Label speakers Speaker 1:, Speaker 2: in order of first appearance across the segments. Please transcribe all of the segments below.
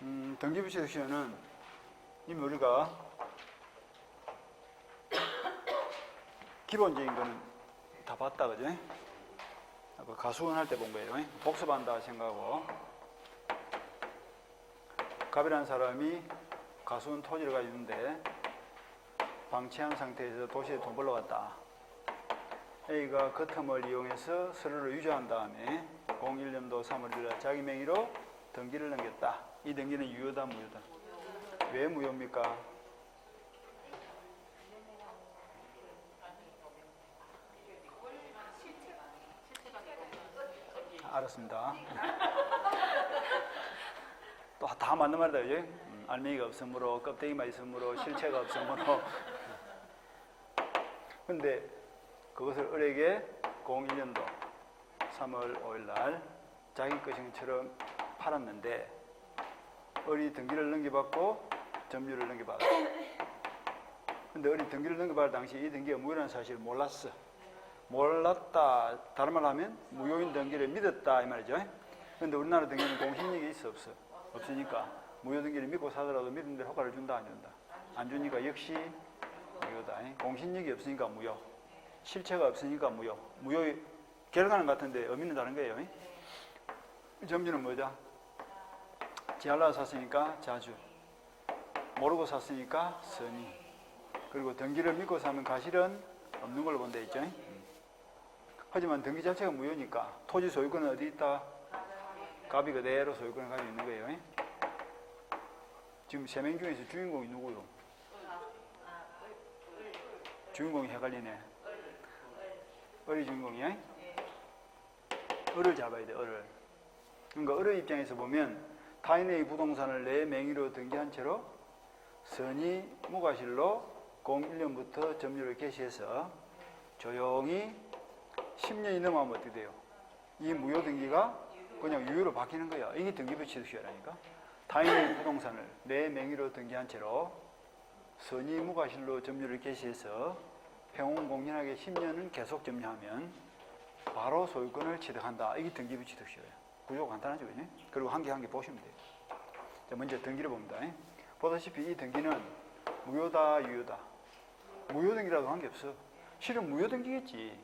Speaker 1: 등기부채식시효는 이미 우리가 기본적인 거는 다 봤다, 그죠? 가수원 할 때 본 거예요. 복습한다 생각하고, 갑이라는 사람이 가수원 토지를 가지고 있는데 방치한 상태에서 도시에 돈 벌러 갔다. A가 그 틈을 이용해서 서류를 유조한 다음에 01년도 3월 1일 자기 명의로 등기를 넘겼다. 이 등기는 유효다, 무효다? 왜 무효입니까? 알았습니다. 또 다 맞는 말이다, 그지? 알맹이가 없으므로, 껍데기만 있으므로, 실체가 없으므로. 근데 그것을 을에게 01년도 3월 5일 날 자기 것처럼 팔았는데 을이 등기를 넘겨받고 점유를 넘겨받았다. 근데 을이 등기를 넘겨받을 당시 이 등기가 무효라는 사실을 몰랐어. 몰랐다. 다른 말로 하면 무효인 등기를 믿었다 이 말이죠. 근데 우리나라 등기는 공신력이 있어 없어? 없으니까 무효 등기를 믿고 사더라도 믿은 대로 효과를 준다 안 준다? 안 주니까 역시 무효다. 공신력이 없으니까 무효. 실체가 없으니까 무효. 무효의 결과는 같은데 의미는 다른 거예요. 점유는 뭐죠? 지하려고 샀으니까 자주, 모르고 샀으니까 선의, 그리고 등기를 믿고 사면 가실은 없는 걸로 본다 했죠. 하지만 등기 자체가 무효니까 토지 소유권은 어디 있다? 갑이 그대로 소유권을 가지고 있는 거예요. 지금 세 명 중에서 주인공이 누구요? 주인공이 헷갈리네. 을이 주인공이야? 을을 잡아야 돼, 을을. 그러니까 을의 입장에서 보면 타인의 부동산을 내 명의로 등기한 채로 선의 무과실로 01년부터 점유를 개시해서 조용히 10년이 넘어가면 어떻게 돼요? 이 무효 등기가 그냥 유효로 바뀌는 거야. 이게 등기부 취득시효라니까. 타인의 부동산을 내 명의로 등기한 채로 선의 무과실로 점유를 개시해서 평온공연하게 10년은 계속 점유하면 바로 소유권을 취득한다. 이게 등기부 취득시효예요. 구조가 간단하죠, 그죠? 그리고 한 개 한 개 보시면 돼요. 자, 먼저 등기를 봅니다. 보다시피 이 등기는 무효다, 유효다? 무효 등기라도 한 게 없어. 실은 무효 등기겠지.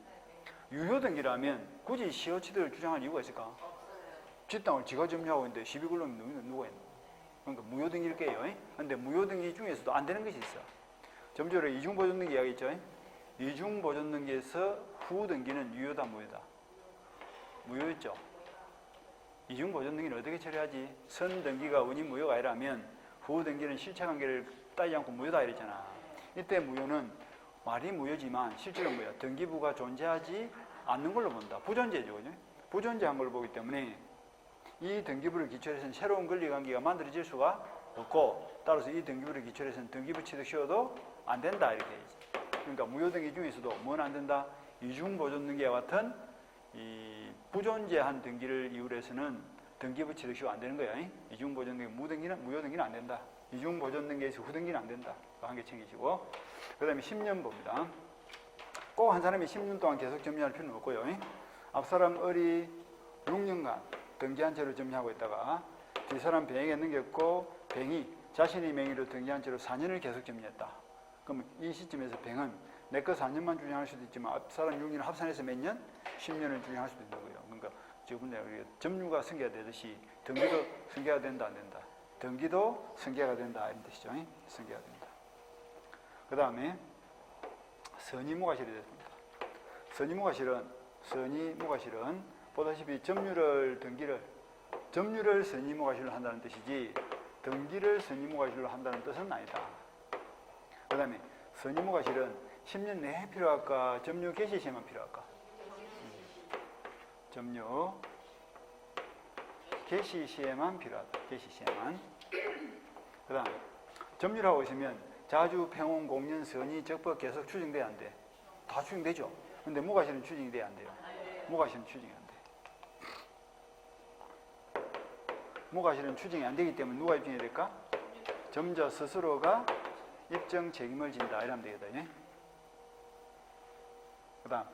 Speaker 1: 유효 등기라면 굳이 시효 취득을 주장할 이유가 있을까? 지 땅을 지가 점유하고 있는데 시비 걸려면 누가 있노? 그러니까 무효 등기일 거예요. 근데 무효 등기 중에서도 안 되는 것이 있어. 점주로 이중 보존 등기 이야기했죠. 이중 보존 등기에서 후 등기는 유효다, 무효다? 무효였죠. 이중 보존 등기는 어떻게 처리하지? 선 등기가 운임 무효가 아니라면 후 등기는 실체 관계를 따지지 않고 무효다 이랬잖아. 이때 무효는 말이 무효지만 실제로 뭐야? 등기부가 존재하지 않는 걸로 본다. 부존재죠, 그죠? 부존재한 걸로 보기 때문에 이 등기부를 기초로 해서는 새로운 권리관계가 만들어질 수가 없고, 따라서 이 등기부를 기초로 해서는 등기부 취득시효도 안 된다 이렇게 해야지. 그러니까 무효 등기 중에서도 뭐는 안 된다? 이중 보존 등기와 같은 이 부존재한 등기를 이유로 해서는 등기부 취득시효 안 되는 거야. 이중 보존 등기, 무효 등기는 안 된다. 이중 보존 등기에서 후 등기는 안 된다. 한 개 챙기시고, 그 다음에 10년 봅니다. 꼭 한 사람이 10년 동안 계속 점유할 필요는 없고요. 앞사람 을이 6년간 등기한 채로 점유하고 있다가 뒷사람 뱅에게 넘겼고 뱅이 자신의 명의로 등기한 채로 4년을 계속 점유했다. 그럼 이 시점에서 뱅은 내 거 4년만 주장할 수도 있지만 앞사람 6년을 합산해서 몇 년? 10년을 주장할 수도 있는 거예요. 그러니까 지금 내가 점유가 승계가 되듯이 등기도 승계가 된다, 안 된다? 등기도 승계가 된다 이런 뜻이죠. 승계가 된다. 그 다음에 선의무과실이 됐습니다. 선의무과실은 보다시피 점유를 선의무과실로 한다는 뜻이지 등기를 선의무과실로 한다는 뜻은 아니다. 그 다음에 선의무과실은 10년 내에 필요할까? 점유 개시 시에만 필요할까? 점유 개시 시에만 필요하다. 개시 시에만. 그 다음 점유를 하고 있으면 자주, 평온, 공연, 선의, 적법 계속 추징돼야 안 돼? 다 추징되죠. 근데 무과실은 추징이 돼야 안 돼요? 무과실은 추징이 안 돼. 무과실은 추징이 안 되기 때문에 누가 입증해야 될까? 점자 스스로가 입증 책임을 진다. 이러면 되겠다. 그 다음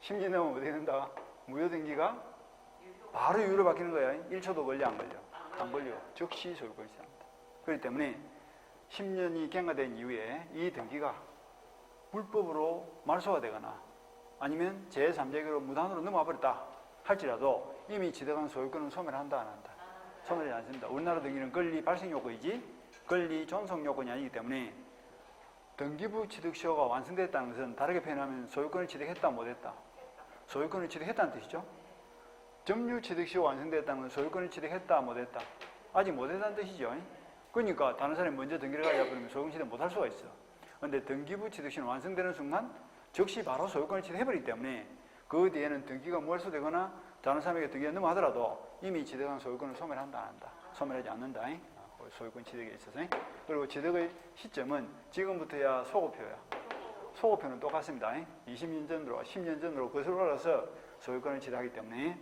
Speaker 1: 10년 넘으면 어떻게 된다? 무효 등기가 바로 유효로 바뀌는 거야. 1초도 걸려 안 걸려? 안 걸려. 즉시 소유권이 지당한다. 그렇기 때문에 10년이 경과된 이후에 이 등기가 불법으로 말소가 되거나 아니면 제3자에게로 무단으로 넘어와 버렸다 할지라도 이미 지정한 소유권은 소멸한다 안 한다? 소멸이 안 된다. 우리나라 등기는 권리 발생 요건이지 권리 존속 요건이 아니기 때문에 등기부 취득시효가 완성됐다는 것은 다르게 표현하면 소유권을 취득했다 못했다? 소유권을 취득했다는 뜻이죠. 점유 취득시효가 완성됐다는 건 소유권을 취득했다 못했다? 아직 못했다는 뜻이죠. 그러니까 다른 사람이 먼저 등기를 가져와 버리면 소유권 취득 못할 수가 있어. 그런데 등기부 취득시효는 완성되는 순간 즉시 바로 소유권을 취득해버리기 때문에 그 뒤에는 등기가 몰수되거나 다른 사람에게 등기가 넘어가더라도 이미 취득한 소유권을 소멸한다 안 한다? 소멸하지 않는다. 소유권 취득에 있어서. 그리고 취득의 시점은 지금부터야 소급표야. 소급표는 똑같습니다. 20년 전으로 10년 전으로 거슬러 올라서 소유권을 취득하기 때문에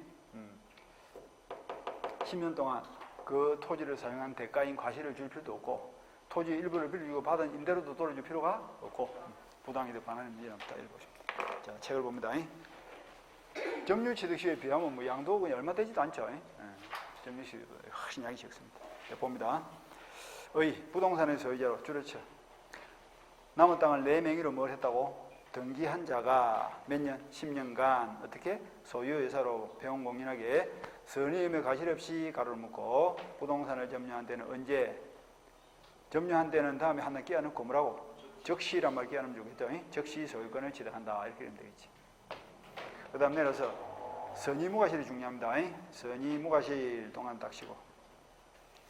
Speaker 1: 10년 동안 그 토지를 사용한 대가인 과실을 줄 필요도 없고 토지 일부를 빌리고 받은 임대료도 돌려줄 필요가 없고 부당이득 반환의 문제는 없다. 이렇게 보십니다. 자, 책을 봅니다. 점유 취득시에 비하면 뭐 양도금이 얼마 되지도 않죠. 점유 취득이 훨씬 양이 적습니다. 자, 봅니다. 부동산의 소유자로 줄여쳐 남은 땅을 내 명의로 뭘 했다고? 등기한 자가 몇 년? 10년간 어떻게? 소유여사로 배용공인하게 선의임의 과실 없이 가로를 묶고 부동산을 점유한 데는 언제? 점유한 데는 다음에 하나 끼워넣고 뭐라고? 즉시란 말 끼워넣으면 좋겠죠? 즉시 소유권을 취득한다. 이렇게 되면 되겠지. 그 다음 내려서 선의무과실이 중요합니다. 선의무과실 동안 딱 쉬고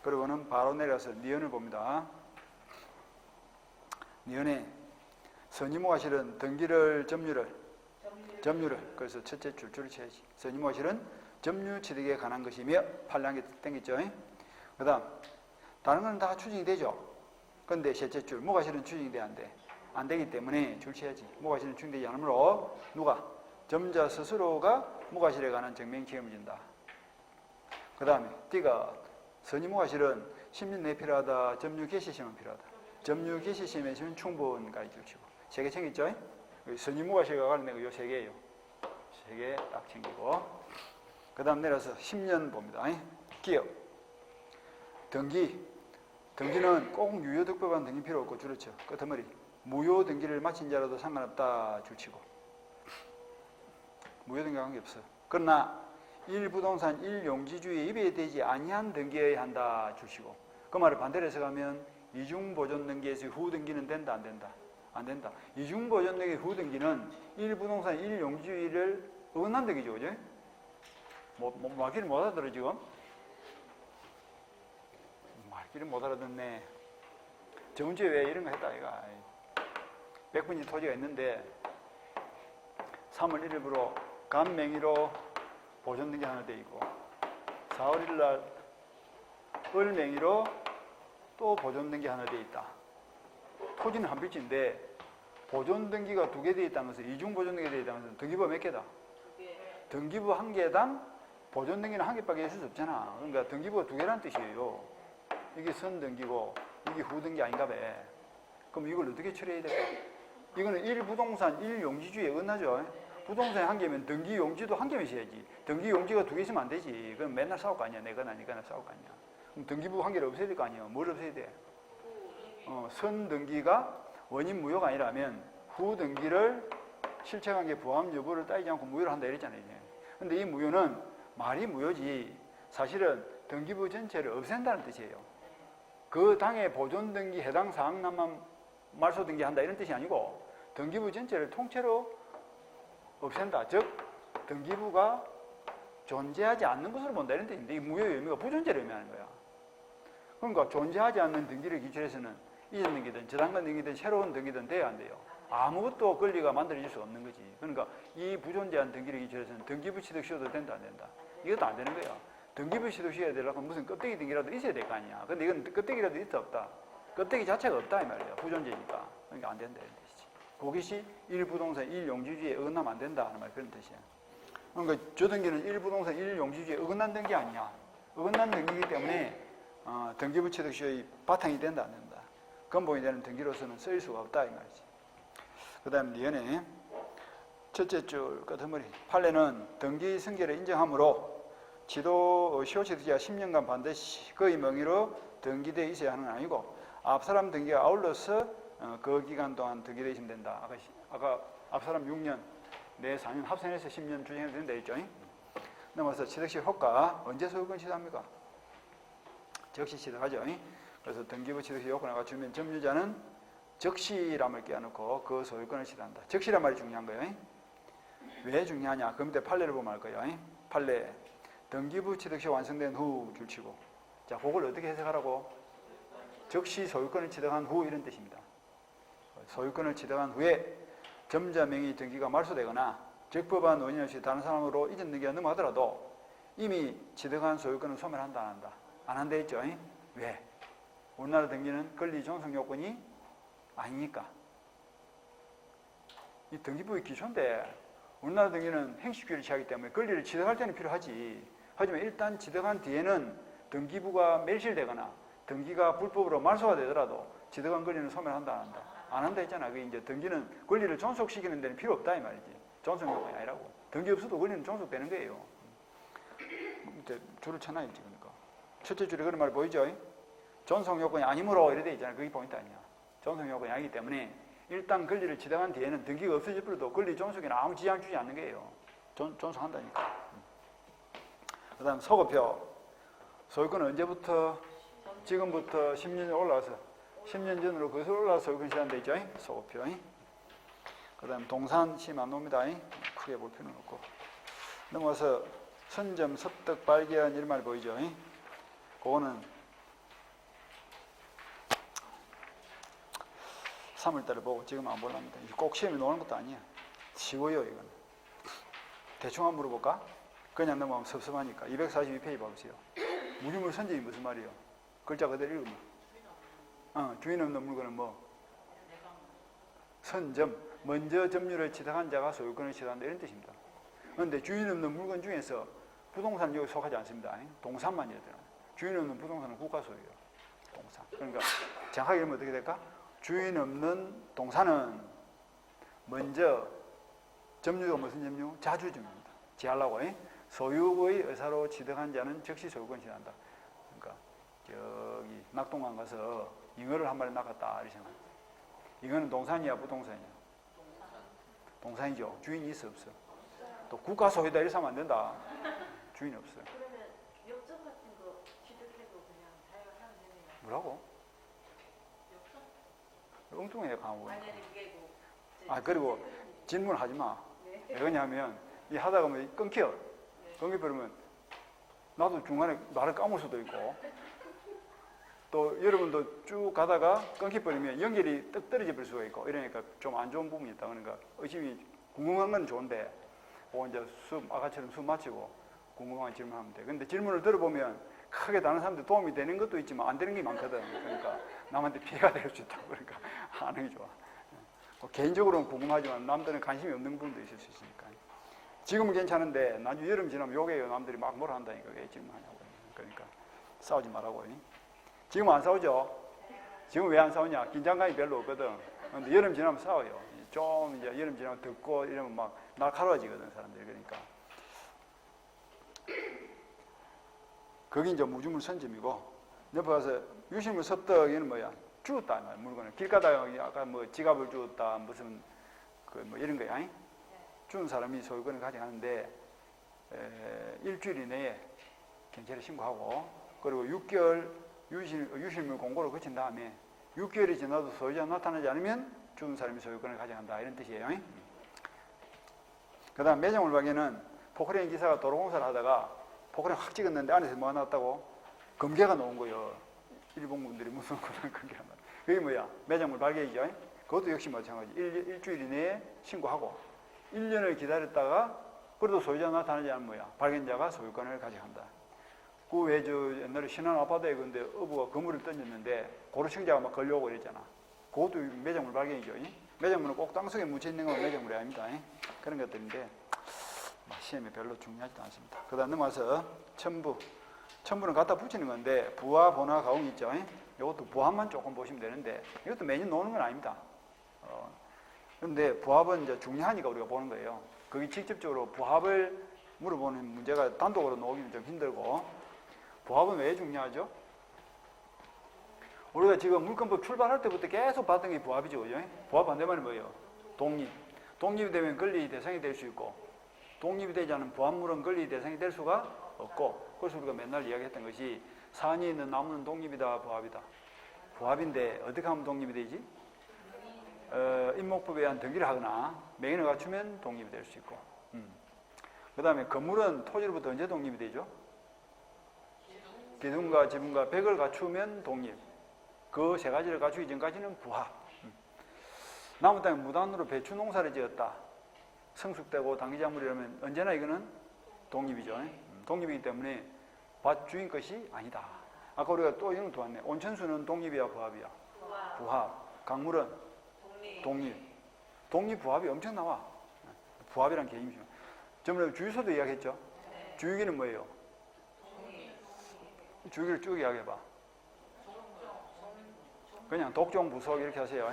Speaker 1: 그리고는 바로 내려서 니은을 봅니다. 니은에 선의무과실은 등기를 점유를 그래서 첫째 줄줄을 쳐야지. 선의무과실은 점유 취득에 관한 것이며 팔량이 땡겼죠. 그 다음 다른 건 다 추징이 되죠. 그런데 셋째 줄 무과실은 추징이 돼 안 돼? 안 되기 때문에 줄 쳐야지. 무과실은 추징되지 않으므로 누가? 점자 스스로가 무과실에 관한 증명 책임을 진다. 그 다음에 D가 선의무과실은 10년 내에 필요하다. 점유 개시시면 필요하다. 점유 개시시면 충분까지 줄치고 3개 챙겼죠? 선의무과실과 관련된 거 요 3개예요. 3개 딱 챙기고 그 다음 내려서 10년 봅니다. 기업 등기는 꼭 유효득법한 등기 필요 없고 줄였죠. 끝머리 무효 등기를 마친 자라도 상관없다 줄치고 무효 등기와 관계없어. 그러나 1부동산 1용지주의 입에 되지 아니한 등기에 한다 줄치고 그 말을 반대로 해석하면 이중보존 등기에서 후 등기는 된다 안 된다? 안 된다. 이중보존 등기 후 등기는 1부동산 1용지주의를 어긋난 등기죠. 그죠? 말귀를 못 알아들어 지금? 말귀를 못 알아듣네. 저번 주에 왜 이런 거 했다 이가 100분지 토지가 있는데 3월 1일부로 간 명의로 보존 등기 하나 돼 있고 4월 1일 날 을 명의로 또 보존 등기 하나 돼 있다. 토지는 한 필지인데 보존 등기가 2개 돼 있다는 것은 이중 보존 등기가 돼 있다는 것은 등기부가 몇 개다? 등기부 1개당 보존 등기는 1개밖에 있을 수 없잖아. 그러니까 등기부가 2개라는 뜻이에요. 이게 선 등기고 이게 후 등기 아닌가 봐. 그럼 이걸 어떻게 처리해야 될까? 이거는 1부동산 1용지주의에 어긋나죠. 부동산이 1개면 등기 용지도 1개면 있어야지. 등기 용지가 2개 있으면 안 되지. 그럼 맨날 싸울 거 아니야. 내거나 니거나 싸울 거 아니야. 그럼 등기부 1개를 없애야 될 거 아니야. 뭘 없애야 돼? 선 등기가 원인 무효가 아니라면 후 등기를 실체관계 부합 여부를 따지지 않고 무효를 한다 이랬잖아요. 근데 이 무효는 말이 무효지 사실은 등기부 전체를 없앤다는 뜻이에요. 그 당의 보존 등기 해당 사항만만 말소 등기한다 이런 뜻이 아니고 등기부 전체를 통째로 없앤다. 즉 등기부가 존재하지 않는 것으로 본다 이런 뜻인데 이 무효의 의미가 부존재를 의미하는 거야. 그러니까 존재하지 않는 등기를 기준해서는 이전 등기든 저당권 등기든 새로운 등기든 돼야 안 돼요. 아무것도 권리가 만들어질 수 없는 거지. 그러니까 이 부존재한 등기를 기준해서는 등기부 취득 시효도 된다 안 된다? 이것도 안 되는 거야. 등기부 취득 시효가 되려면 무슨 껍데기 등기라도 있어야 될 거 아니야. 근데 이건 껍데기라도 있다 없다? 껍데기 자체가 없다 이 말이야. 부존재니까. 그러니까 안 된다 이런 뜻이지. 그것이 1부동산 1용지주의에 어긋나면 안 된다 하는 말 그런 뜻이야. 그러니까 저 등기는 1부동산 1용지주의에 어긋난 등기 아니야. 어긋난 등기이기 때문에 등기부 취득 시효의 바탕이 된다 안 된다. 근본이 되는 등기로서는 쓰일 수가 없다 이 말이지. 그 다음 니은에 첫째 줄 끝머리 판례는 등기 승계를 인정하므로 시효취득자가 10년간 반드시 그의 명의로 등기되어 있어야 하는 건 아니고 앞사람 등기가 아울러서 그 기간 동안 등기되어 있으면 된다. 아까 앞사람 6년, 내 4년 합산해서 10년 주행해도 된다 했죠. 넘어서 취득시 효과 언제 소유권 취득합니까? 즉시 취득하죠. 그래서 등기부 취득시 요건을 갖추면 점유자는 즉시람을 끼워놓고 그 소유권을 취득한다. 즉시란 말이 중요한 거예요. 왜 중요하냐? 그 밑에 판례를 보면 알 거예요. 판례. 등기부 취득시 완성된 후 줄치고. 자, 그걸 어떻게 해석하라고? 즉시 소유권을 취득한 후 이런 뜻입니다. 소유권을 취득한 후에 점자 명의 등기가 말소되거나 적법한 원인 없이 다른 사람으로 이전 등기가 넘어가더라도 이미 취득한 소유권은 소멸한다, 안 한다? 안 한다 했죠. 왜? 우리나라 등기는 권리 존속 요건이 아니니까. 이 등기부의 기초인데 우리나라 등기는 행식주의를 취하기 때문에 권리를 취득할 때는 필요하지. 하지만 일단 취득한 뒤에는 등기부가 멸실되거나 등기가 불법으로 말소가 되더라도 취득한 권리는 소멸한다, 안 한다? 안 한다 했잖아. 그게 이제 등기는 권리를 존속시키는 데는 필요 없다 이 말이지. 존속 요건이 아니라고. 등기 없어도 권리는 존속되는 거예요. 줄을 쳐놔야지. 그러니까 첫째 줄에 그런 말 보이죠? 존속 요건이 아니므로 이래 돼 있잖아. 그게 포인트 아니야. 존속 요건이 아니기 때문에 일단 권리를 취득한 뒤에는 등기가 없어져버려도 권리 존속에는 아무 지장 주지 않는 거예요. 존속한다니까. 그 다음 소급표. 소유권은 언제부터? 지금부터 10년 올라와서 10년 전으로 그것을 올라와서 소유권 시작한 데 있죠? 소급표. 그 다음 동산 심 안 놉니다. 크게 볼 필요는 없고. 넘어가서 선점, 섭득, 발견 이런 말 보이죠? 그거는 3월달에 보고 지금 안 볼랍니다. 꼭 시험에 나오는 것도 아니야. 쉬워요 이건. 대충 한번 물어볼까? 그냥 넘어가면 섭섭하니까. 242페이지 봐보세요. 무주물 선점이 무슨 말이에요? 글자 그대로 읽으면 주인 없는 물건은 뭐? 선점. 먼저 점유를 취득한 자가 소유권을 취득한다 이런 뜻입니다. 그런데 주인 없는 물건 중에서 부동산 여기 속하지 않습니다. 동산만 예를 들어. 주인 없는 부동산은 국가 소유예요. 동산. 그러니까 정확하게 읽으면 어떻게 될까? 주인 없는 동산은 먼저 점유가 무슨 점유? 자주점유입니다. 지하려고. 소유의 의사로 취득한 자는 즉시 소유권 취득한다. 그러니까 저기 낙동강 가서 잉어를 한 마리 낚았다 이렇게 생각합니다. 잉어는 동산이야 부동산이야? 동산이죠. 주인이 있어 없어? 또 국가 소유다 이래서 하면 안 된다. 주인이 없어.
Speaker 2: 그러면 역적 같은 거 취득해도 그냥 사용하면 되네요.
Speaker 1: 뭐라고?
Speaker 2: 역적?
Speaker 1: 엉뚱해 강하고.
Speaker 2: 만약에 그게 뭐
Speaker 1: 그리고 질문하지 마.
Speaker 2: 네.
Speaker 1: 왜 그러냐면 이 하다가 뭐 끊겨. 끊겨버리면 나도 중간에 말을 까먹을 수도 있고 또 여러분도 쭉 가다가 끊겨버리면 연결이 떡 떨어져 버릴 수가 있고 이러니까 좀 안 좋은 부분이 있다. 그러니까 의심이 궁금한 건 좋은데 이제 아까처럼 수업 마치고 궁금한 질문하면 돼. 근데 질문을 들어보면 크게 다른 사람들 도움이 되는 것도 있지만 안 되는 게 많거든. 그러니까 남한테 피해가 될 수 있다고. 그러니까 하는 게 좋아. 개인적으로는 궁금하지만 남들은 관심이 없는 부분도 있을 수 있으니까. 지금은 괜찮은데 나중에 여름 지나면 요게요. 남들이 막 뭐라 한다니까. 왜 질문하냐고. 그러니까 싸우지 말라고. 지금 안 싸우죠? 지금 왜 안 싸우냐? 긴장감이 별로 없거든. 근데 여름 지나면 싸워요. 좀 이제 여름 지나면 덥고 이러면 막 날카로워지거든 사람들이. 그러니까 거기 이제 무주물 선점이고 옆에 가서 유실물 섭득 이는 뭐야? 주었다 물건을 길 가다가 아까 뭐 지갑을 주었다 무슨 그 뭐 이런 거야. 준 사람이 소유권을 가져가는데 일주일 이내에 경찰에 신고하고 그리고 6개월 유실물 공고를 거친 다음에 6개월이 지나도 소유자가 나타나지 않으면 준 사람이 소유권을 가져간다 이런 뜻이에요. 그 다음 매장물 발견은 포크레인 기사가 도로공사를 하다가 포크레인 확 찍었는데 안에서 뭐가 나왔다고? 금괴가 나온 거예요. 일본 분들이 무슨 그런 금괴가 나왔다. 그게 뭐야? 매장물 발견이죠. 그것도 역시 마찬가지. 일주일 이내에 신고하고 1년을 기다렸다가 그래도 소유자가 나타나지 않으면 뭐야? 발견자가 소유권을 가져간다. 그 왜 저 옛날에 신안 아파트에 근데 어부가 그물을 던졌는데 고로층자가 막 걸려오고 이랬잖아. 그것도 매장물 발견이죠. 매장물은 꼭 땅속에 묻혀있는 건 매장물이 아닙니다. 그런 것들인데 시험에 별로 중요하지도 않습니다. 그 다음 넘어가서 첨부. 첨부는 갖다 붙이는 건데 부하, 본하, 가공 있죠. 이것도 부합만 조금 보시면 되는데 이것도 매년 노는 건 아닙니다. 그런데 부합은 이제 중요하니까 우리가 보는 거예요. 거기 직접적으로 부합을 물어보는 문제가 단독으로 나오기는 좀 힘들고. 부합은 왜 중요하죠? 우리가 지금 물권법 출발할 때부터 계속 봤던 게 부합이죠. 그죠? 부합 반대말이 뭐예요? 독립. 독립이 되면 권리 대상이 될 수 있고, 독립이 되지 않은 부합물은 권리 대상이 될 수가 없고, 그래서 우리가 맨날 이야기했던 것이 산이 있는 나무는 독립이다, 부합이다. 부합인데 어떻게 하면 독립이 되지? 임목법에 의한 덕기를 하거나 맹인을 갖추면 독립이 될 수 있고, 그 다음에 건물은 토지로부터 언제 독립이 되죠? 기둥과 지붕과 벽을 갖추면 독립. 그 세 가지를 갖추기 전까지는 부합. 남은 땅에 무단으로 배추 농사를 지었다. 성숙되고 당기작물이라면 언제나 이거는 독립이죠. 독립이기 때문에 밭 주인 것이 아니다. 아까 우리가 또 이런 것도 왔네. 온천수는 독립이야, 부합이야? 부합. 강물은 독립. 독립 부합이 엄청 나와. 부합이란 개념이죠. 저번에 주유소도 이야기했죠. 주유기는 뭐예요? 주유기를 쭉 이야기해봐. 그냥 독종 부속 이렇게 하세요.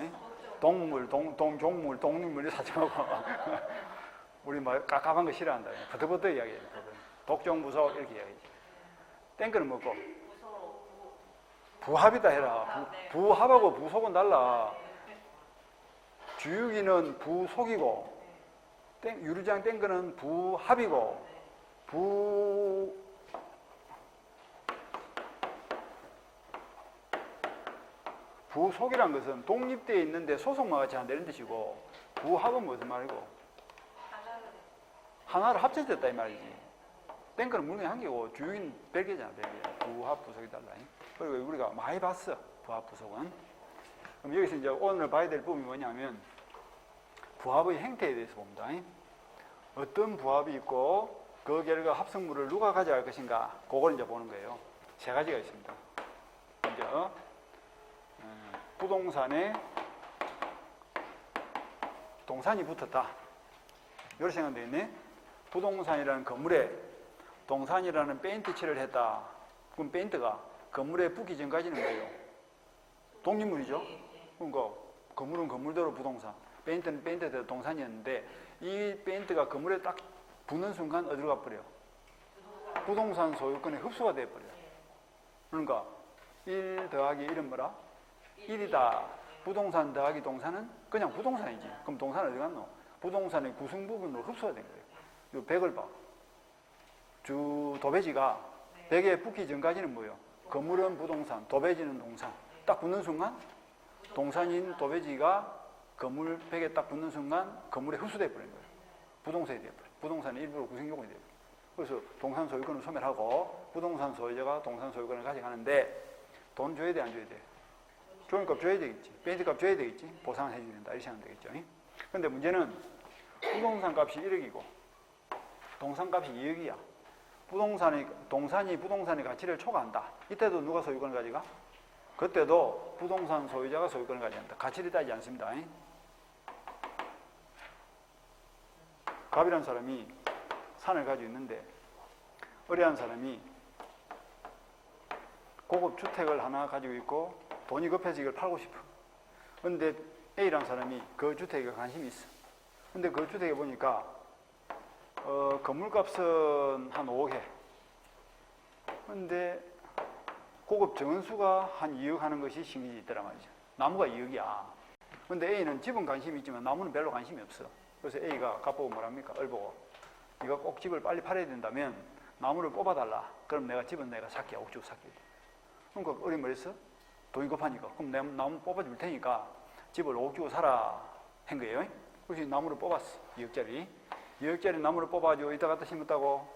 Speaker 1: 동물, 종물, 독립물 사정하고 우리 뭐 깝깝한 거 싫어한다. 버터버터 이야기해요. 독종 부속 이렇게 이야기해. 땡크는 뭐고? 부합이다 해라. 부합하고 부속은 달라. 주유기는 부속이고 유리장 땡크는 부합이고 부속이란 것은 독립되어 있는데 소속만 같이 안 되는 뜻이고, 부합은 무슨 말이고? 하나를 합쳐졌다 이 말이지. 땡크는 물건이 한 개고 주유기는 별개잖아, 별개. 부합, 부속이 달라. 그리고 우리가 많이 봤어, 부합, 부속은. 그럼 여기서 이제 오늘 봐야 될 부분이 뭐냐면 부합의 행태에 대해서 봅니다. 어떤 부합이 있고 그 결과 합성물을 누가 가져갈 것인가, 그걸 이제 보는 거예요. 세 가지가 있습니다. 먼저 부동산에 동산이 붙었다. 이렇게 생각되어 있네. 부동산이라는 건물에 동산이라는 페인트 칠을 했다. 그럼 페인트가 건물에 붙기 전까지는 뭐예요? 독립물이죠. 그러니까 건물은 건물대로 부동산, 페인트는 페인트대로 동산이었는데 이 페인트가 건물에 딱 붙는 순간 어디로 가버려요? 부동산 소유권에 흡수가 돼버려요. 그러니까 1 더하기 1은 뭐라? 1이다. 부동산 더하기 동산은 그냥 부동산이지. 그럼 동산은 어디 갔노? 부동산의 구성 부분으로 흡수가 된 거예요. 이 벽을 봐. 도배지가 벽에 붙기 전까지는 뭐예요? 건물은 부동산, 도배지는 동산. 딱 붙는 순간 동산인 도배지가 건물 벽에 딱 붙는 순간 건물에 흡수돼 버린 거예요. 부동산이 돼버려요. 부동산의 일부로 구성 요건이 돼요. 그래서 동산 소유권을 소멸하고 부동산 소유자가 동산 소유권을 가져가는데 돈 줘야 돼, 안 줘야 돼? 종이값 줘야 되겠지. 페인트값 줘야 되겠지. 보상을 해줘야 된다. 이렇게 하면 되겠죠. 그런데 문제는 부동산 값이 1억이고 동산 값이 2억이야. 동산이 부동산의 가치를 초과한다. 이때도 누가 소유권을 가져가? 그때도 부동산 소유자가 소유권을 가져간다. 가치를 따지지 않습니다. 갑이라는 사람이 산을 가지고 있는데 의뢰한 사람이 고급 주택을 하나 가지고 있고 돈이 급해서 이걸 팔고 싶어. 그런데 A라는 사람이 그 주택에 관심이 있어. 근데 그 주택에 보니까 건물값은 한 5억 해. 근데 고급 정원수가 한 2억 하는 것이 신기지 있더라 말이죠. 나무가 2억이야. 근데 A는 집은 관심이 있지만 나무는 별로 관심이 없어. 그래서 A가 갑보고 뭐랍니까? 얼보고 네가 꼭 집을 빨리 팔아야 된다면 나무를 뽑아달라. 그럼 내가 집은 내가 살게. 옥주고 살게. 그러니까 어린 말했어? 돈이 급하니까. 그럼 내가 나무 뽑아줄 테니까 집을 5억 주고 사라 한 거예요. 그래서 나무를 뽑았어. 2억짜리. 2억짜리 나무를 뽑아가지고 이따 갖다 심었다고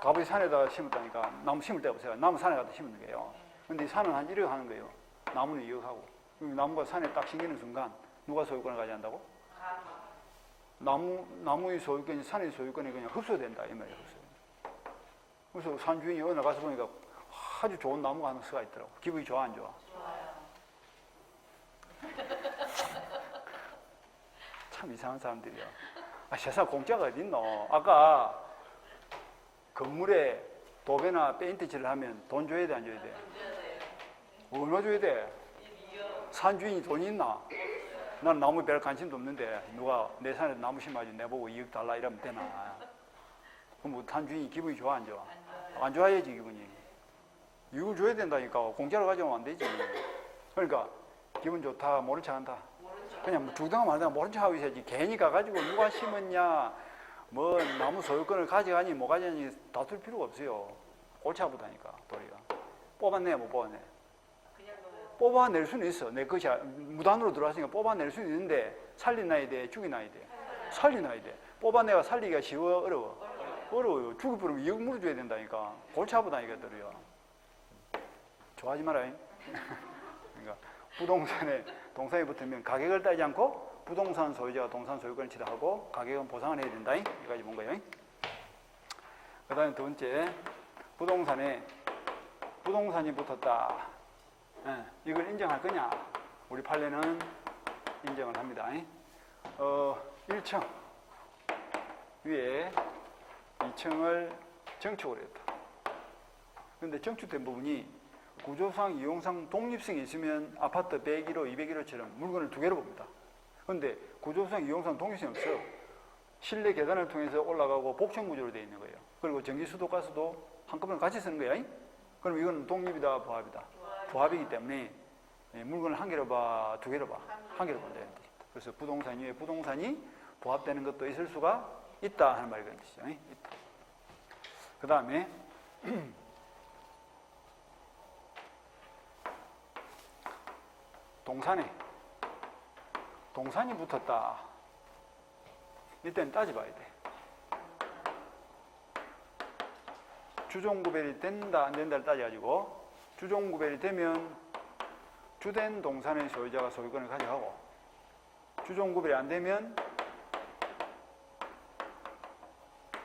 Speaker 1: 갑이 산에다가 심었다니까 나무 심을 데가 없어요. 나무 산에 갖다 심는 거예요. 근데 산은 한 1억 하는 거예요. 나무는 2억 하고. 나무가 산에 딱 심기는 순간 누가 소유권을 가져간다고? 나무의 소유권이 산의 소유권이 그냥 흡수된다 이 말이에요. 흡수. 그래서 산 주인이 어느 날 가서 보니까 아주 좋은 나무가 하나 서가 있더라고. 기분이 좋아 안 좋아?
Speaker 2: 좋아요.
Speaker 1: 참 이상한 사람들이야. 세상 공짜가 어디 있노? 아까 건물에 도배나 페인트 칠을 하면 돈 줘야 돼 안 줘야 돼? 얼마 줘야 돼? 산 주인이 돈이 있나? 난 나무에 별 관심도 없는데 누가 내 산에 나무 심어가지고 내보고 2억 달라 이러면 되나? 그럼 뭐 산 주인이 기분이 좋아 안 좋아? 안 좋아야지 기분이. 이걸 줘야 된다니까. 공짜로 가져오면 안 되지. 그러니까 기분 좋다 모른 척 한다. 그냥 뭐 주든가 말든가 모른 척 하고 있어야지. 괜히 가가지고 누가 심었냐 뭐 나무 소유권을 가져가니 뭐 가져가니 다툴 필요가 없어요. 골치 아프다니까 도리가. 뽑아내 못 뽑아내? 뽑아낼 수는 있어. 내 것이 무단으로 들어왔으니까 뽑아낼 수는 있는데 살리나야 돼 죽이나야 돼? 살리나야 돼. 뽑아내가 살리기가 쉬워 어려워? 어려워요. 죽을 뻔하면 이억 물어줘야 된다니까. 골치 아프다니까 도리가. 좋아하지 마라. 그러니까 부동산에 동산이 붙으면 가격을 따지지 않고 부동산 소유자가 동산 소유권을 취득하고 가격은 보상을 해야 된다. 여기까지 본 거예요. 그 다음에 두 번째, 부동산이 붙었다. 이걸 인정할 거냐? 우리 판례는 인정을 합니다. 1층 위에 2층을 정축을 했다. 그런데 정축된 부분이 구조상, 이용상 독립성이 있으면 아파트 101호, 201호처럼 물건을 두 개로 봅니다. 그런데 구조상, 이용상 독립성이 없어요. 실내 계단을 통해서 올라가고 복층 구조로 되어 있는 거예요. 그리고 전기, 수도, 가스도 한꺼번에 같이 쓰는 거야. 그럼 이건 독립이다, 부합이다? 부합이기 때문에 물건을 한 개로 봐, 두 개로 봐? 한 개로 본다는 뜻입니다. 그래서 부동산 위에 부동산이 부합되는 것도 있을 수가 있다 하는 말이 그런 뜻이죠. 있다. 그 다음에 동산이 붙었다. 이때는 따져봐야 돼. 주종구별이 된다 안 된다를 따져가지고 주종구별이 되면 주된 동산의 소유자가 소유권을 가져가고 주종구별이 안 되면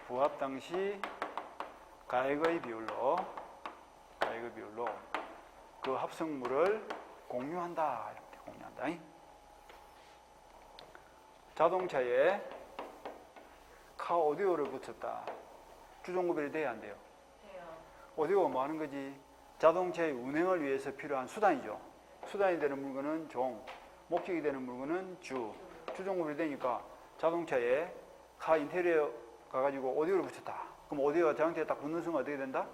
Speaker 1: 부합 당시 가액의 비율로 그 합성물을 공유한다. 이렇게 공유한다. 자동차에 카 오디오를 붙였다. 주종구별이 돼야 안 돼요? 돼요. 오디오가 뭐 하는 거지? 자동차의 운행을 위해서 필요한 수단이죠. 수단이 되는 물건은 종, 목적이 되는 물건은 주. 주종구별이 되니까 자동차에 카 인테리어 가가지고 오디오를 붙였다. 그럼 오디오가 자동차에 딱 붙는 순간 어떻게 된다?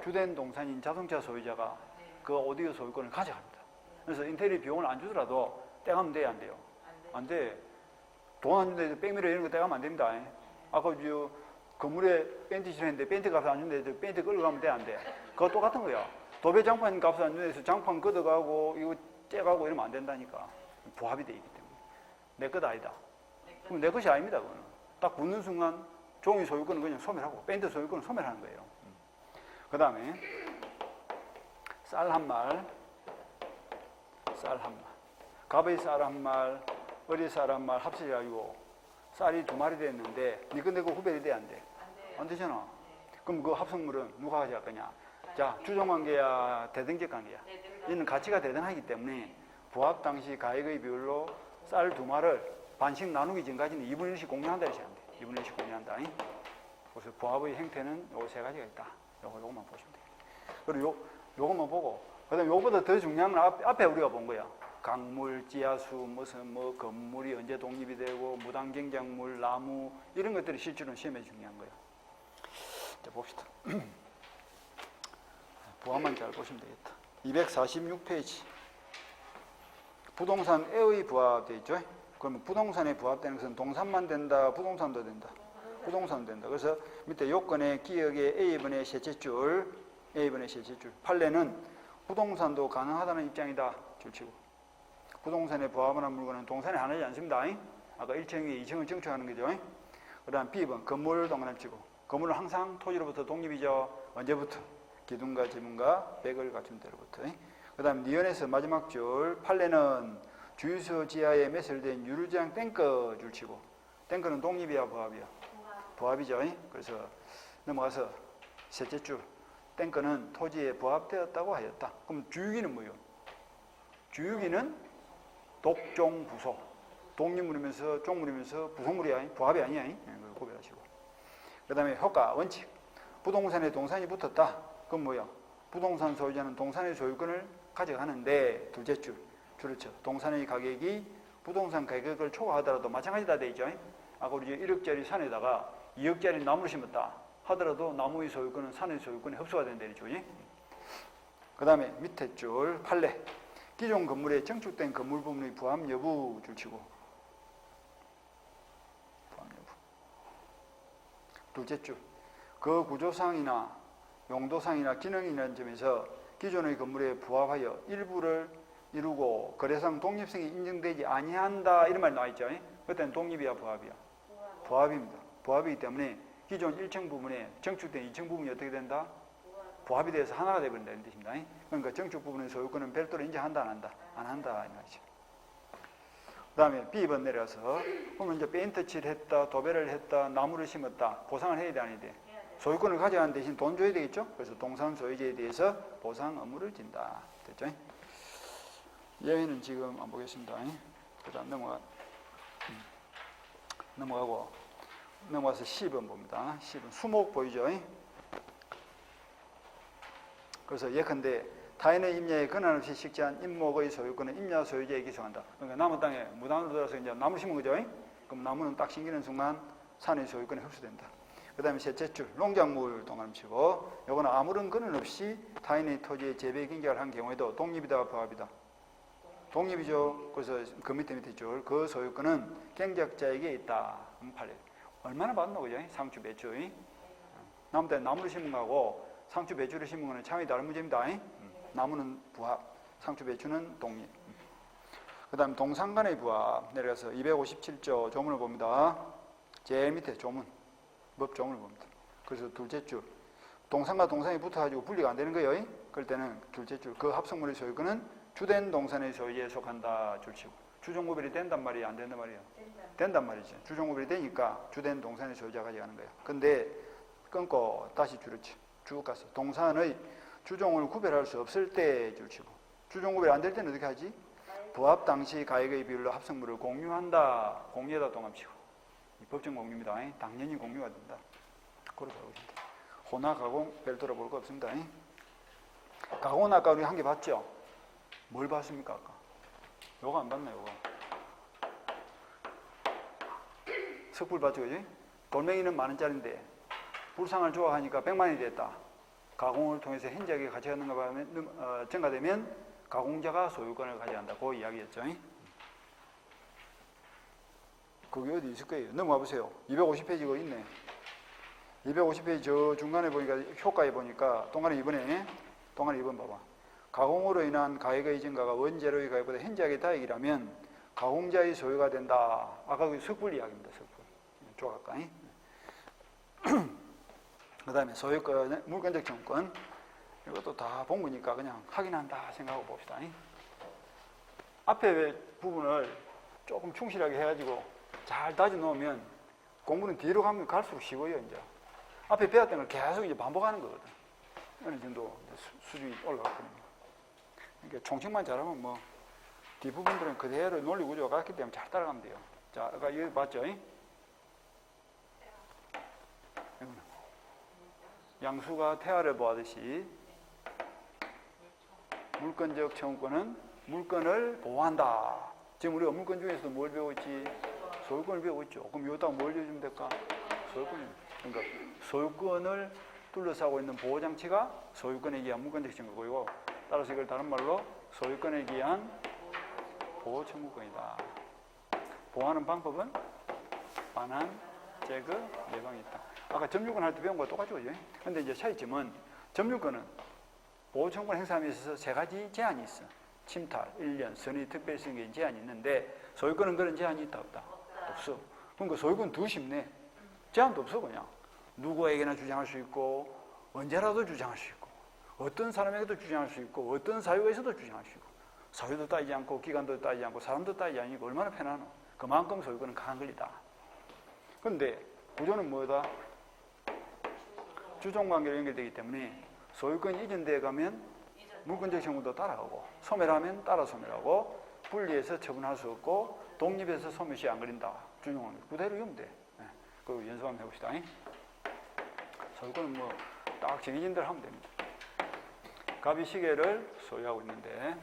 Speaker 1: 주된 동산인 자동차 소유자가 그 오디오 소유권을 가져갑니다. 그래서 인테리어 비용을 안 주더라도 떼가면 돼야 안 돼요? 안 돼. 돈 안 준다해서 백미러 이런 거 떼가면 안 됩니다. 아까 저 건물에 펜트 칠했는데 펜트 값을 안 준다해서 펜트 끌어가면 돼 안 돼? 그거 똑같은 거야. 도배 장판 값을 안 준다해서 장판 걷어가고 이거 째가고 이러면 안 된다니까. 부합이 돼 있기 때문에. 내 것 아니다. 그럼 내 것이 아닙니다. 그거는. 딱 붙는 순간 종이 소유권은 그냥 소멸하고 펜트 소유권은 소멸하는 거예요. 그 다음에 쌀 한 말, 갑의 쌀 한 말, 어리 쌀 한 말 합쳐가지고 쌀이 2마리 됐는데 니거 내고 후별이 돼 안 돼? 안 되잖아. 그럼 그 합성물은 누가 가져갈 거냐? 자, 주종관계야, 대등적 관계야. 이는 가치가 대등하기 때문에 부합 당시 가액의 비율로 쌀 2마를 반씩 나누기 전까지는 2분의 1씩 공유한다 이렇게 하면 돼. 2분의 1씩 공유한다. 그래서 부합의 형태는 요 3가지가 있다. 요것만 보시면 돼요. 그리고 요것만 보고, 그 다음에 요거보다 더 중요한 건 앞에 우리가 본 거야. 강물, 지하수, 무슨 뭐 건물이 언제 독립이 되고, 무단경작물, 나무, 이런 것들이 실제로는 시험에 중요한 거야. 자, 봅시다. 부합만 잘 보시면 되겠다. 246페이지. 부동산의 부합되어 있죠? 그러면 부동산에 부합되는 것은 동산만 된다, 부동산도 된다. 부동산도 된다. 그래서 밑에 요건의 기억의 A분의 셋째줄, 판례는 부동산도 가능하다는 입장이다. 줄치고. 부동산에 부합하는 물건은 동산에 하나지 않습니다. 아까 1층 위에 2층을 정축하는 거죠. 그 다음 B번, 건물 동그라미 치고. 건물은 항상 토지로부터 독립이죠. 언제부터? 기둥과 지붕과 백을 갖춘 때로부터. 그 다음 니은에서 마지막 줄, 판례는 주유소 지하에 매설된 유류장 탱크 줄치고. 탱크는 독립이야, 부합이야? 부합이죠. 그래서 넘어가서 셋째 줄, 탱크는 토지에 부합되었다고 하였다. 그럼 주유기는 뭐예요? 주유기는 독종부소. 독립물이면서 종물이면서 부속물이야. 부합이 아니야. 그걸 구별하시고. 그 다음에 효과, 원칙. 부동산에 동산이 붙었다. 그건 뭐야? 부동산 소유자는 동산의 소유권을 가져가는데, 둘째 줄, 줄을 쳐. 동산의 가격이 부동산 가격을 초과하더라도 마찬가지다 돼 있죠. 아까 우리 1억짜리 산에다가 2억짜리 나무를 심었다 하더라도 나무의 소유권은 산의 소유권에 흡수가 된다 이죠. 그 다음에 밑에 줄 판례. 기존 건물에 증축된 건물 부분의 부합 여부 줄치고. 부합 여부. 둘째 줄. 그 구조상이나 용도상이나 기능이라는 점에서 기존의 건물에 부합하여 일부를 이루고 거래상 독립성이 인정되지 아니한다 이런 말이 나와 있죠. 그때는 독립이야 부합이야? 부합입니다. 부합이기 때문에 기존 1층 부분에 증축된 2층 부분이 어떻게 된다? 부합이 돼서 하나가 되어버린다 이런 뜻입니다. 그러니까 증축 부분의 소유권은 별도로 인정한다 안 한다? 안 한다 이 말이죠. 그 다음에 B번 내려가서 그러면 이제 페인트 칠을 했다, 도배를 했다, 나무를 심었다 보상을 해야 돼 안 해야 돼? 소유권을 가져가는 대신 돈 줘야 되겠죠? 그래서 동산 소유자에 대해서 보상 의무를 진다. 됐죠? 예외는 지금 안 보겠습니다. 그 다음 넘어가서 10번 봅니다. 10번 수목 보이죠? 그래서 예컨대 타인의 임야에 권한 없이 식재한 임목의 소유권은 임야 소유자에게 기속한다. 그러니까 나무 땅에 무단으로 들어서 이제 나무 심은 거죠? 그럼 나무는 딱 심기는 순간 산의 소유권에 흡수된다. 그 다음에 셋째 줄 농작물 동감치고 요거는 아무런 근원 없이 타인의 토지에 재배 경작을 한 경우에도 독립이다 부합이다? 독립이죠. 그래서 그 밑에 줄 그 소유권은 경작자에게 있다. 판례. 얼마나 받노 그죠? 상추 배추. 나무 땅에 나무를 심은 거하고 상추 배추를 심은 거는 차원이 다른 문제입니다. 나무는 부합, 상추 배추는 독립. 그 다음 동산 간의 부합 내려가서 257조 조문을 봅니다. 제일 밑에 조문, 법조문을 봅니다. 그래서 둘째 줄 동산과 동산이 붙어가지고 분리가 안 되는 거예요. 그럴 때는 둘째 줄 그 합성물의 소유권은 주된 동산의 소유에 속한다 줄치고. 주종구별이 된단 말이에요? 안 된단 말이에요? 된단 말이죠. 주종구별이 되니까 주된 동산의 소유자가 가져가는 거예요. 근데 끊고 다시 줄였지. 쭉 가서 동산의 주종을 구별할 수 없을 때 줄치고. 주종 구별 안 될 때는 어떻게 하지? 부합 당시 가액의 비율로 합성물을 공유한다. 공유에다 동합치고. 법정 공유입니다. 당연히 공유가 된다. 그렇게 하고 있습니다. 혼화 가공 별도로 볼 거 없습니다. 가공은 아까 우리 한 개 봤죠? 뭘 봤습니까 아까? 요거 안 봤나 요거? 석불 봤죠 그지? 돌멩이는 10,000원짜리인데 불상을 좋아하니까 100만원이 됐다. 가공을 통해서 현저하게 가치가 증가되면 가공자가 소유권을 가져간다. 그 이야기였죠. 그게 어디 있을 거예요? 넘어가 보세요. 250페이지 거 있네. 250페이지 저 중간에 보니까 효과에 보니까 동간에 2번 봐봐. 가공으로 인한 가액의 증가가 원재료의 가액보다 현저하게 다액이라면 가공자의 소유가 된다. 아까 그 석불 이야기입니다. 석불. 조각가. 그 다음에 소유권, 물권적 청구권. 이것도 다 본 거니까 그냥 확인한다 생각하고 봅시다. 앞에 부분을 조금 충실하게 해가지고 잘 다져 놓으면 공부는 뒤로 가면 갈수록 쉬워요, 이제. 앞에 배웠던 걸 계속 이제 반복하는 거거든. 어느 정도 수준이 올라갔거든요. 그러니까 총칙만 잘하면 뭐 뒷부분들은 그대로 논리 구조가 같기 때문에 잘 따라가면 돼요. 자, 아까 여기 봤죠? 양수가 태아를 보하듯이 물권적 청구권은 물권을 보호한다. 지금 우리가 물권 중에서도 뭘 배웠지? 소유권을 배우고 있죠. 그럼 여기다가 뭘 해주면 될까? 소유권입니다. 그러니까 소유권을 둘러싸고 있는 보호장치가 소유권에 기한 물권적 청구권이고 따라서 이걸 다른 말로 소유권에 기한 보호청구권이다. 보호하는 방법은 반환, 제거, 예방이 있다. 아까 점유권 할 때 배운 거와 똑같죠, 그죠? 근데 이제 차이점은 점유권은 보호청구권 행사함에 있어서 세 가지 제한이 있어. 침탈, 1년, 선의, 특별성의 제한이 있는데 소유권은 그런 제한이 있다, 없다? 없어. 그러니까 소유권 더 쉽네. 제한도 없어, 그냥. 누구에게나 주장할 수 있고 언제라도 주장할 수 있고 어떤 사람에게도 주장할 수 있고 어떤 사유에서도 주장할 수 있고 사유도 따지지 않고 기간도 따지지 않고 사람도 따지지 않고 얼마나 편하노. 그만큼 소유권은 강한 권리다. 그런데 구조는 뭐다? 주종관계로 연결되기 때문에 소유권이 이전되어 가면 물권적 청구도 따라가고 소멸하면 따라 소멸하고 분리해서 처분할 수 없고 독립해서 소멸시 안 걸린다. 주종관계 그대로 이으면 돼. 그거 연습 한번 해봅시다. 소유권은 뭐 딱 정해진 대로 하면 됩니다. 갑이 시계를 소유하고 있는데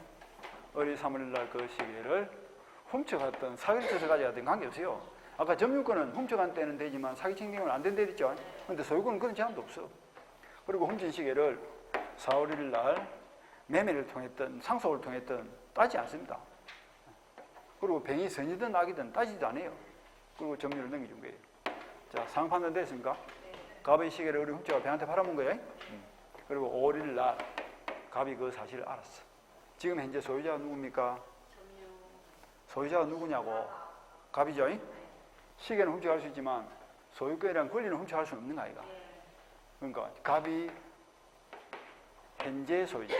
Speaker 1: 어리 3월날 그 시계를 훔쳐갔던 사기를 쳐서 가져갔던 관계없어요. 아까 점유권은 훔쳐간 때는 되지만 사기친 경우는 안 된다 했죠. 근데 소유권은 그런 제한도 없어. 그리고 훔친 시계를 4, 5일 날 매매를 통했든 상속을 통했든 따지지 않습니다. 그리고 병이 선이든 악이든 따지지도 않아요. 그리고 점유를 넘겨준 거예요. 자, 상황 판단 됐습니까? 갑의 시계를 우리 훔쳐가 병한테 팔아먹은 거예요. 그리고 5일 날 갑이 그 사실을 알았어. 지금 현재 소유자가 누굽니까? 소유자가 누구냐고? 갑이죠. 시계는 훔쳐갈 수 있지만 소유권이란 권리는 훔쳐갈 수 없는 거 아이가. 그러니까 갑이 현재 소유자.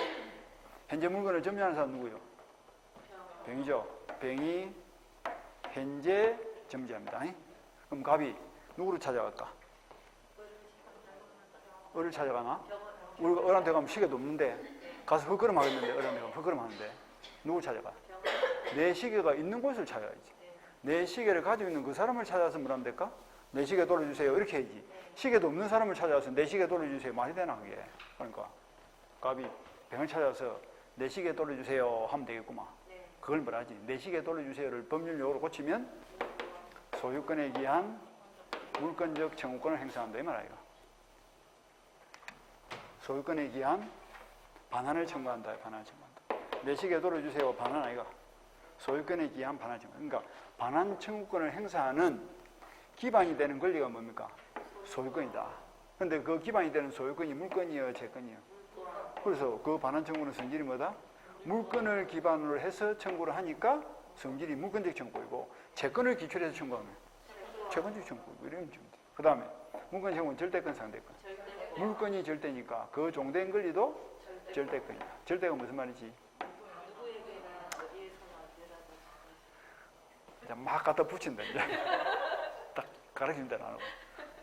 Speaker 1: 현재 물건을 점유하는 사람 누구요? 병이죠. 병이 현재 점유자입니다. 그럼 갑이 누구를 찾아갈까? 을을 찾아가나? 우리가 을한테 가면 시계도 없는데 가서 헛걸음 하겠는데 을한테 가면 헛걸음 하는데 누구를 찾아가? 내 시계가 있는 곳을 찾아야지. 내 시계를 가지고 있는 그 사람을 찾아서 뭐라면 될까? 내 시계 돌려주세요 이렇게 해야지. 시계도 없는 사람을 찾아서 내 시계 돌려주세요 말이 되나 그게. 그러니까 갑이 병을 찾아서 내 시계 돌려주세요 하면 되겠구만. 그걸 뭐라지? 내 시계 돌려주세요를 법률용어로 고치면 소유권에 기한 물권적 청구권을 행사한다 이 말이야. 소유권에 기한 반환을 청구한다. 반환을 청구한다. 내 시계 돌려주세요 반환 아이가. 소유권에 기한 반환 청구. 그러니까 반환 청구권을 행사하는 기반이 되는 권리가 뭡니까? 소유권이다. 근데 그 기반이 되는 소유권이 물권이요, 재권이요. 그래서 그 반환 청구는 성질이 뭐다? 물권을 기반으로 해서 청구를 하니까 성질이 물권적 청구이고 재권을 기초로 해서 청구하면 재권적 청구이고 이러면 좀 돼. 그 다음에 물권 청구는 절대권, 상대권. 물권이 절대니까 그 종된 권리도 절대권이다. 절대가 무슨 말이지? 막 갖다 붙인다 이제. 딱 가르칩니다 나는.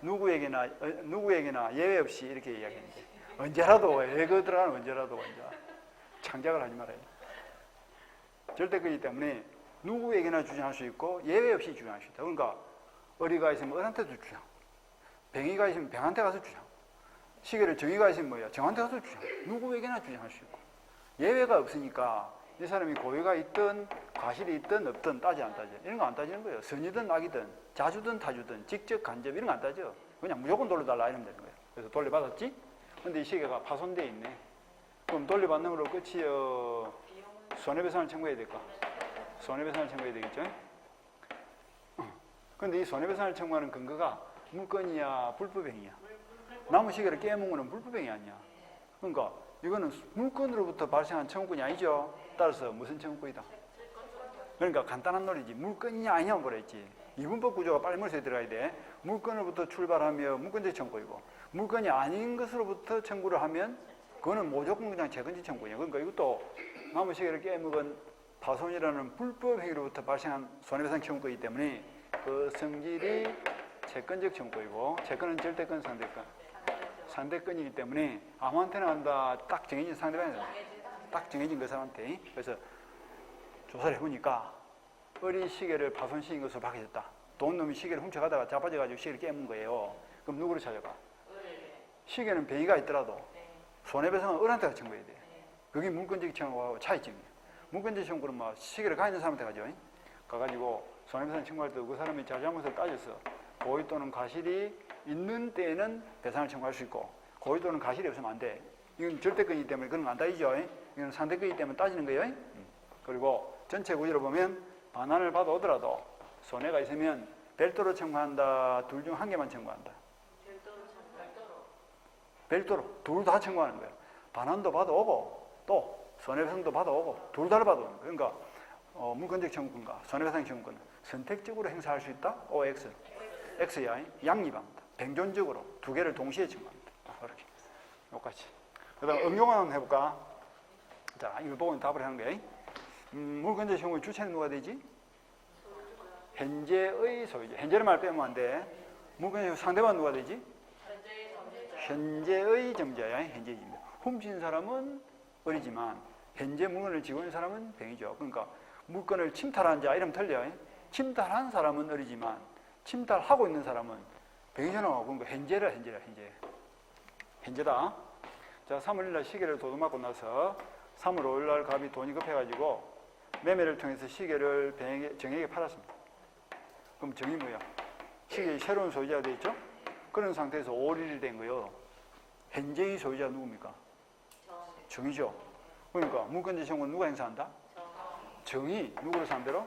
Speaker 1: 누구에게나 예외 없이 이렇게 이야기하는데 언제라도 예거 들어가는 언제라도 이제 창작을 하지 말아요. 절대권이기 때문에 누구에게나 주장할 수 있고 예외 없이 주장할 수 있다. 그러니까 어리가 있으면 어한테도 주장, 병이가 있으면 병한테 가서 주장, 시계를 정의가 있으면 뭐야 정한테 가서 주장. 누구에게나 주장할 수 있고 예외가 없으니까 이 사람이 고의가 있든 과실이 있든 없든 따지 안 따져. 이런 거 안 따지는 거예요. 선이든 악이든 자주든 타주든 직접 간접 이런 거 안 따져. 그냥 무조건 돌려달라 이러면 되는 거예요. 그래서 돌려받았지? 근데 이 시계가 파손돼 있네. 그럼 돌려받는 걸로 끝이요. 손해배상을 청구해야 될까? 손해배상을 청구해야 되겠죠? 근데 이 손해배상을 청구하는 근거가 물건이야 불법행위야? 남의 시계를 깨문 거는 불법행위 아니야. 그러니까 이거는 물건으로부터 발생한 청구권이 아니죠. 따라서 무슨 청구권이다? 그러니까 간단한 논리지. 물건이냐 아니냐 그랬지. 이분법 구조가 빨리 머릿속에 들어가야 돼. 물건으로부터 출발하며 물건적 청구이고 물건이 아닌 것으로부터 청구를 하면 그거는 무조건 그냥 재건적 청구예요. 그러니까 이것도 남의 시계를 깨먹은 파손이라는 불법 행위로부터 발생한 손해배상 청구이기 때문에 그 성질이 재건적 청구이고 재건은 절대권, 상대권. 상대권이기 때문에 아무한테나 한다. 딱 정해진 상대방이다. 딱 정해진 그 사람한테. 그래서 조사를 해보니까 어리 시계를 파손시킨 것으로 밝혀졌다. 돈 놈이 시계를 훔쳐가다가 자빠져가지고 시계를 깨문 거예요. 그럼 누구를 찾아가? 시계는 병이가 있더라도 손해배상은 을한테 청구해야 돼. 그게 물권적 청구하고 차이점이에요. 물권적 청구는 뭐 시계를 가 있는 사람한테 가죠. 가가지고 손해배상 청구할 때 그 사람이 잘잘못을 따져서 고의 또는 과실이 있는 때에는 배상을 청구할 수 있고 고의 또는 과실이 없으면 안 돼. 이건 절대권이기 때문에 그런 거 안 따지죠. 이건 상대권이기 때문에 따지는 거예요. 그리고 전체 구조를 보면 반환을 받아오더라도 손해가 있으면 별도로 청구한다. 둘 중 한 개만 청구한다. 별도로 둘 다 청구하는 거예요. 반환도 받아오고 또 손해배상도 받아오고 둘 다를 받아오는 거예요. 그러니까 물권적 청구권과 손해배상 청구권은 선택적으로 행사할 수 있다. OX. X야. 양립합니다. 병존적으로 두 개를 동시에 청구합니다. 이렇게. 똑같이. 그 다음 응용을 한번 해볼까? 자, 이걸 보고 답을 하는 거예요. 물권적 청구의 주체는 누가 되지? 현재의 소유자. 현재를 말 빼면 안 돼. 물권적 상대방 누가 되지? 현재의 점자야. 현재의 점자. 훔친 사람은 을이지만 현재 물건을 쥐고 있는 사람은 병이죠. 그러니까 물건을 침탈한 자 이러면 틀려. 침탈한 사람은 을이지만 침탈하고 있는 사람은 병이잖아. 그러니까 현재라. 현재다. 자, 3월 1일 시계를 도둑맞고 나서 3월 5일 날 갑이 돈이 급해가지고 매매를 통해서 시계를 정에게 팔았습니다. 그럼 정이 뭐야? 시계의 새로운 소유자가 돼 있죠? 그런 상태에서 오일이 된 거예요. 현재의 소유자 누굽니까? 정이죠. 그러니까 물권자 청구는 누가 행사한다? 정이 누구를 상대로?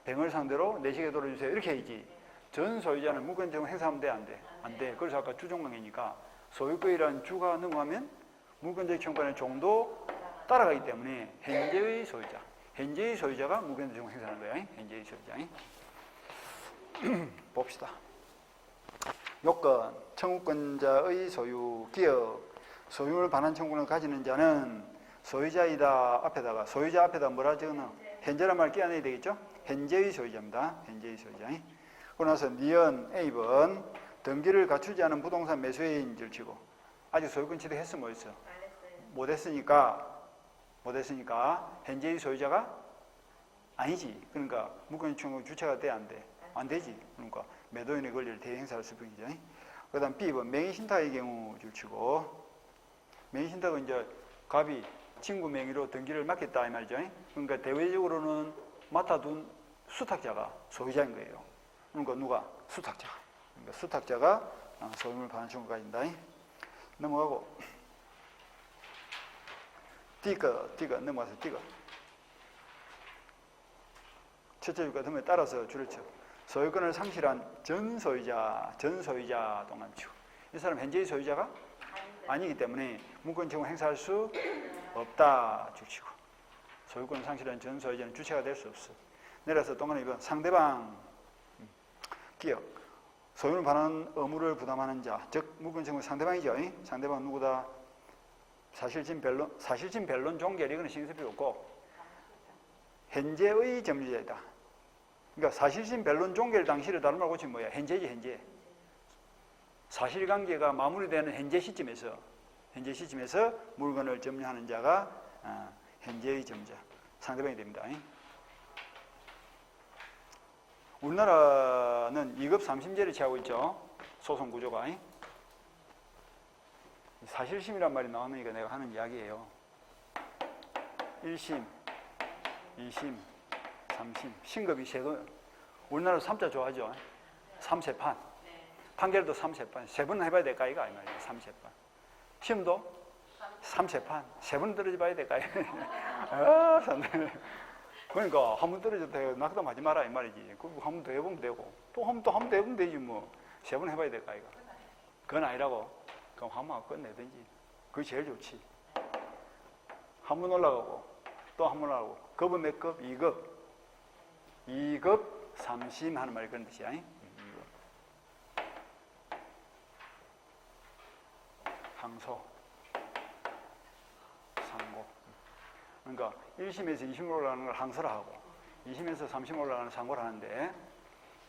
Speaker 1: 뱅을 상대로 내 시계 돌려주세요. 이렇게 해야지. 전 소유자는 물권자 청구 행사하면 돼? 안 돼? 안 돼. 그래서 아까 주종관계니까 소유권이라는 주가 넘어가면 물권자 청구권의 종도 따라가기 때문에 현재의 소유자. 현재의 소유자가 물권자 청구 행사하는 거야. 현재의 소유자. 봅시다. 요건 청구권자의 소유, 기업, 소유물 반환 청구권을 가지는 자는 소유자이다 앞에다가 소유자 앞에다 뭐라 적어놔? 현재란 말 끼워내야 되겠죠? 현재의 소유자입니다. 현재의 소유자. 그러고 나서 니은 A번 등기를 갖추지 않은 부동산 매수인줄 치고 아직 소유권 취득했어 뭐 했어? 못했으니까 현재의 소유자가 아니지. 그러니까 물권 청구 주체가 돼 안 돼? 안 되지. 그러니까 매도인의 권리를 대행사할 수밖이죠. 그 다음 B번 명의신탁의 경우 줄 치고 명의신탁은 이제 갑이 친구 명의로 등기를 맡겼다 이 말이죠. 그러니까 대외적으로는 맡아둔 수탁자가 소유자인 거예요. 그러니까 누가? 수탁자가. 그러니까 수탁자가 소유물 반환 청구가 가진다. 넘어가고 D가 넘어가서 D가 첫째 줄과 다음에 따라서 줄을 쳐. 소유권을 상실한 전 소유자 동남치고 이 사람 현재의 소유자가 아니기 때문에 물권 청구 행사할 수 없다 줄치고 소유권을 상실한 전 소유자는 주체가 될 수 없어. 내려서 동안에 이건 상대방 기업 소유물 반환 의무를 부담하는 자, 즉 물권 청구 상대방이죠. 상대방 누구다? 사실진 변론 종결 이거는 신경 쓸 필요 없고 현재의 점유자이다. 그러니까 사실진 변론 종결 당시를 다른 말 고치면 뭐야? 현재지 현재. 사실관계가 마무리되는 현재 시점에서 물건을 점유하는 자가 현재의 점유자, 상대방이 됩니다. 우리나라는 2급 3심제를 취하고 있죠. 소송 구조가. 사실심이란 말이 나오니까 내가 하는 이야기예요. 1심, 2심, 3심, 신급이 세 번. 우리나라 3자 좋아하죠. 3세판. 판결도 3세판. 3번 해봐야 될까 이거 아니 말이에요. 3세판. 시험도 3세판. 3번 떨어져 봐야 될까. 그러니까 한 번 떨어져도 낙담하지 마라 이 말이지. 그리고 한 번 더 해보면 되고 또 한 번 더 해보면 되지 뭐. 3번 해봐야 될까 이거. 그건 아니라고. 그럼 한 번 끝내든지. 그게 제일 좋지. 한 번 올라가고 또 한 번 올라가고. 급은 몇 급? 2급. 2급 3심 하는 말이 그런 뜻이야. 2급. 항소, 상고. 그러니까 1심에서 2심으로 올라가는 걸 항소라 하고 2심에서 3심으로 올라가는 상고를 하는데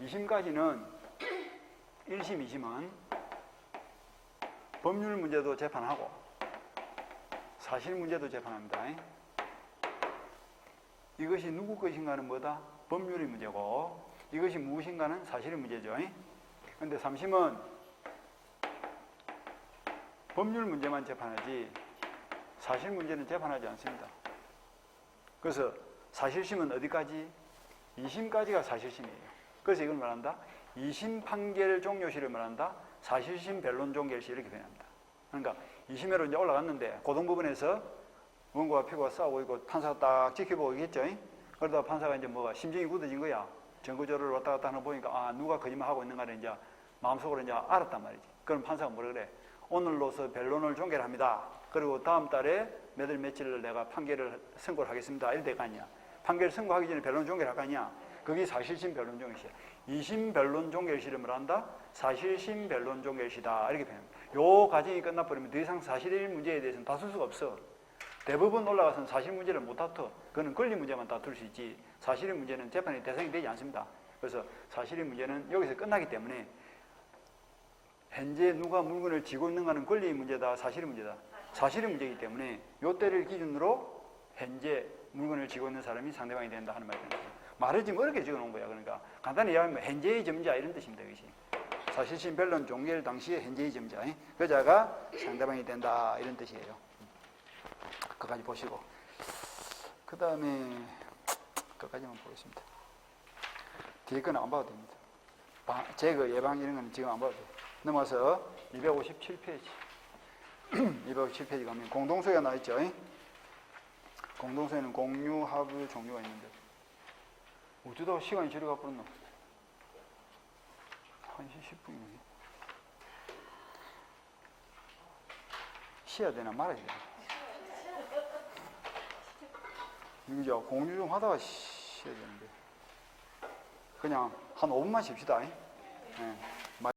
Speaker 1: 2심까지는 1심, 2심은 법률 문제도 재판하고 사실 문제도 재판합니다. 이것이 누구 것인가는 뭐다? 법률의 문제고 이것이 무엇인가는 사실의 문제죠. 그런데 3심은 법률 문제만 재판하지 사실 문제는 재판하지 않습니다. 그래서 사실심은 어디까지? 2심까지가 사실심이에요. 그래서 이걸 말한다. 2심 판결 종료시를 말한다. 사실심 변론 종결시 이렇게 표현합니다. 그러니까 2심으로 이제 올라갔는데 고등법원에서 원고와 피고가 싸우고 있고 판사가 딱 지켜보고 있겠죠. 그러다 판사가 이제 뭐가 심정이 굳어진 거야. 증거조를 왔다 갔다 하는 거 보니까 누가 거짓말하고 있는가를 이제 마음속으로 이제 알았단 말이지. 그럼 판사가 뭐라 그래? 오늘로서 변론을 종결합니다. 그리고 다음 달에 몇 월 며칠을 내가 판결을 선고를 하겠습니다. 이래 될 거 아니야. 판결 선고하기 전에 변론 종결할 거 아니야. 그게 사실심 변론 종결시야. 2심 변론 종결시를 뭐란다? 사실심 변론 종결시다. 이렇게 표현합니다. 요 과정이 끝나버리면 더 이상 사실의 문제에 대해서는 다툴 수가 없어. 대법원 올라가서는 사실 문제를 못 다투어. 그거는 권리 문제만 다툴 수 있지. 사실의 문제는 재판의 대상이 되지 않습니다. 그래서 사실의 문제는 여기서 끝나기 때문에 현재 누가 물건을 쥐고 있는가는 권리의 문제다, 사실의 문제다. 사실의 문제이기 때문에 요 때를 기준으로 현재 물건을 쥐고 있는 사람이 상대방이 된다 하는 말입니다. 말을 지금 어렵게 적어놓은 거야. 그러니까 간단히 이야기하면 현재의 점자 이런 뜻입니다. 이것이. 사실심 변론 종결 당시에 현재의 점자. 그 자가 상대방이 된다 이런 뜻이에요. 끝까지 보시고 그 다음에 끝까지만 보겠습니다. 뒤에 거는 안 봐도 됩니다. 제거, 예방 이런 건 지금 안 봐도 돼요. 넘어서 257페이지. 257페이지 가면 공동소유가 나와 있죠. 공동소유는 공유, 하부, 종류가 있는데 어쩌다가 시간이 저리 가버렸노? 1시 10분이네. 쉬어야 되나 말아야 되나? 이거 공유 좀 하다가 쉬어야 되는데 그냥 한 5분만 쉽시다. 네.